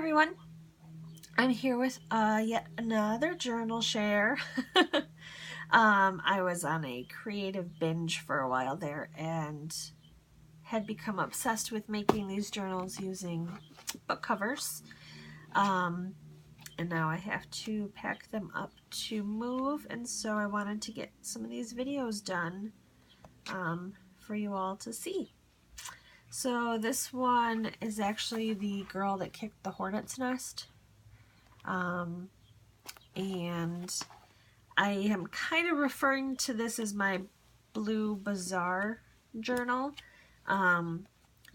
everyone. I'm here with yet another journal share. I was on a creative binge for a while there and had become obsessed with making these journals using book covers. And now I have to pack them up to move, and so I wanted to get some of these videos done for you all to see. So this one is actually the girl that kicked the hornet's nest. And I am kind of referring to this as my blue Bazaar journal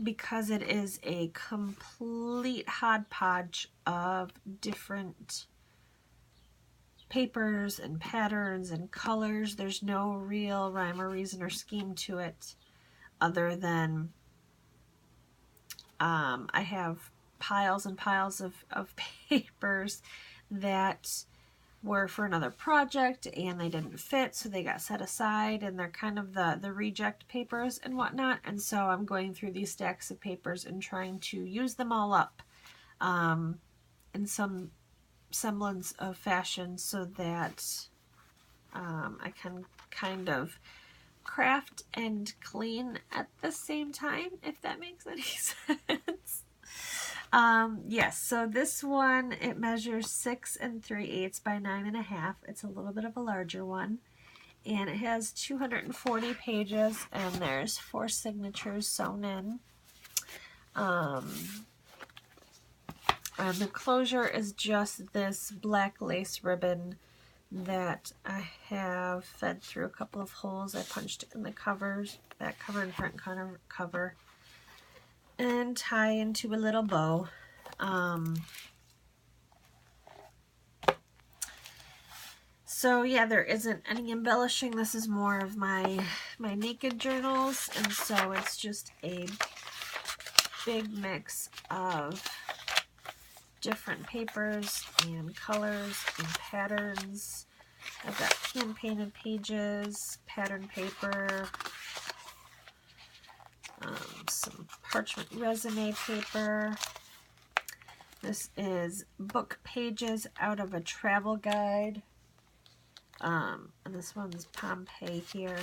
because it is a complete hodgepodge of different papers and patterns and colors. There's no real rhyme or reason or scheme to it other than I have piles and piles of papers that were for another project and they didn't fit, so they got set aside, and they're kind of the reject papers and whatnot. And so I'm going through these stacks of papers and trying to use them all up in some semblance of fashion so that I can kind of craft and clean at the same time, if that makes any sense. Yes, so this one, it measures 6 3/8 by 9.5. It's a little bit of a larger one, and it has 240 pages, and there's 4 signatures sewn in. And the closure is just this black lace ribbon that I have fed through a couple of holes. I punched in the covers, back cover and front cover, and tie into a little bow. So yeah, there isn't any embellishing. This is more of my naked journals, and so it's just a big mix of different papers and colors and patterns. I've got hand painted pages, pattern paper, some parchment resume paper. This is book pages out of a travel guide. And this one's Pompeii here.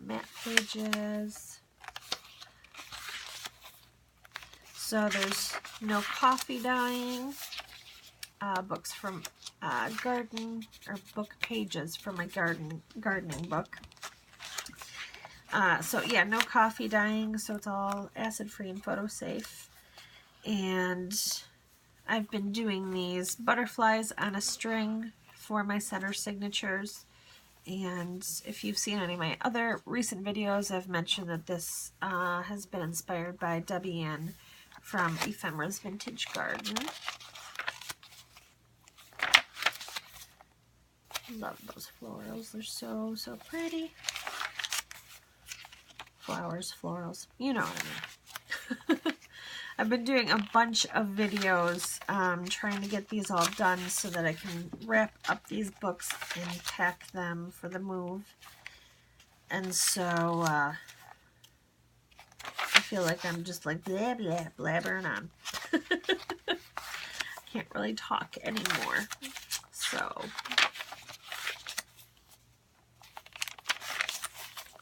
Matte pages. So there's no coffee dyeing. Books from garden, or book pages from my gardening book. So yeah, no coffee dyeing, so it's all acid free and photo safe. And I've been doing these butterflies on a string for my center signatures. And if you've seen any of my other recent videos, I've mentioned that this has been inspired by Debbie Ann from Ephemera's Vintage Garden. Love those florals. They're so, so pretty. Flowers, florals. You know what I mean. I've been doing a bunch of videos trying to get these all done so that I can wrap up these books and pack them for the move. And so I feel like I'm just like blah, blah, blabbering on. Can't really talk anymore. So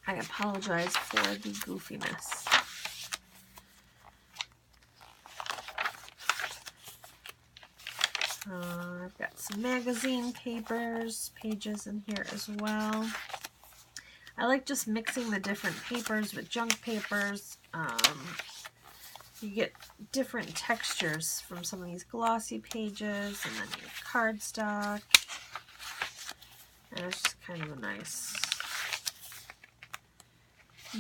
I apologize for the goofiness. I've got some magazine pages in here as well. I like just mixing the different papers with junk papers. You get different textures from some of these glossy pages, and then you have cardstock. And it's just kind of a nice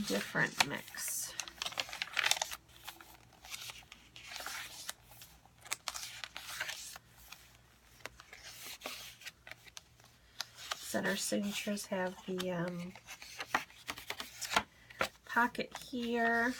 different mix. Center signatures have the pocket here.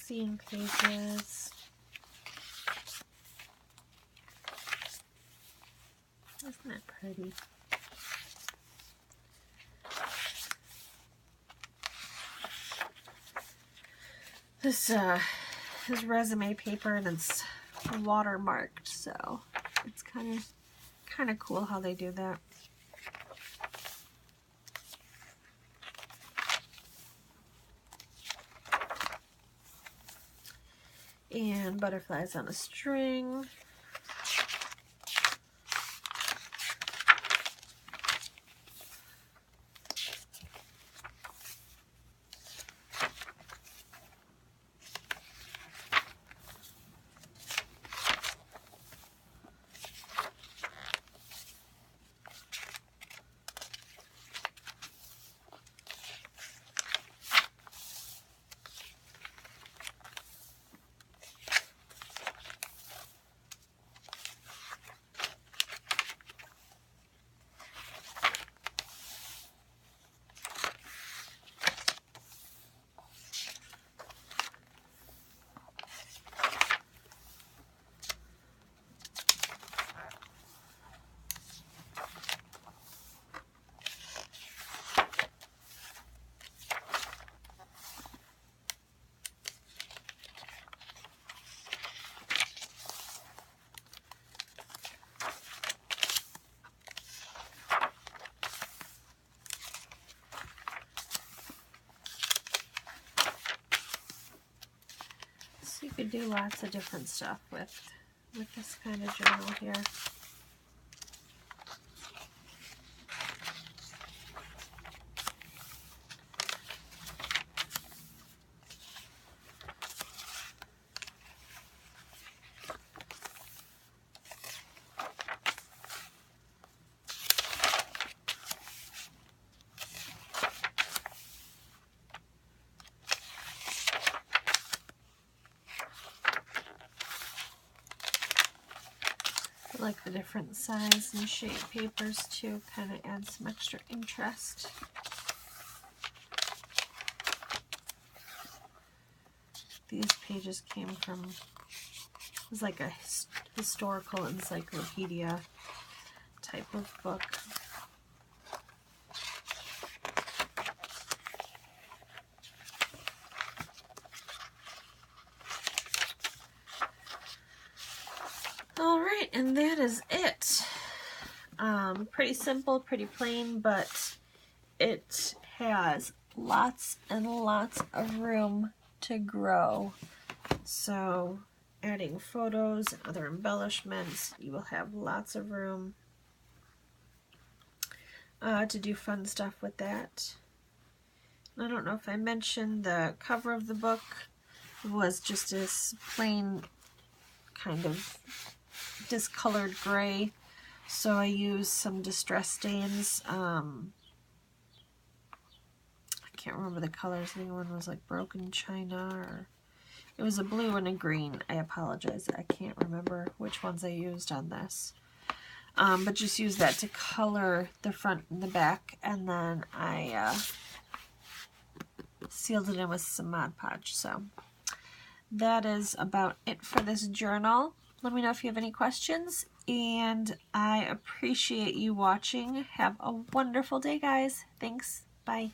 16 pages. Isn't that pretty? This is resume paper and it's watermarked, so it's kind of cool how they do that. And butterflies on a string. So you could do lots of different stuff with this kind of journal here. I like the different size and shape papers too, kind of adds some extra interest. These pages came from, it was like a historical encyclopedia type of book. Alright, and that is it. Pretty simple, pretty plain, but it has lots and lots of room to grow. So adding photos and other embellishments, you will have lots of room to do fun stuff with that. I don't know if I mentioned the cover of the book was just this plain kind of discolored gray, so I used some distress stains. I can't remember the colors. I think one was like broken china, or it was a blue and a green. I apologize, I can't remember which ones I used on this, but just use that to color the front and the back, and then I sealed it in with some Mod Podge. So that is about it for this journal. Let me know if you have any questions, and I appreciate you watching. Have a wonderful day, guys. Thanks. Bye.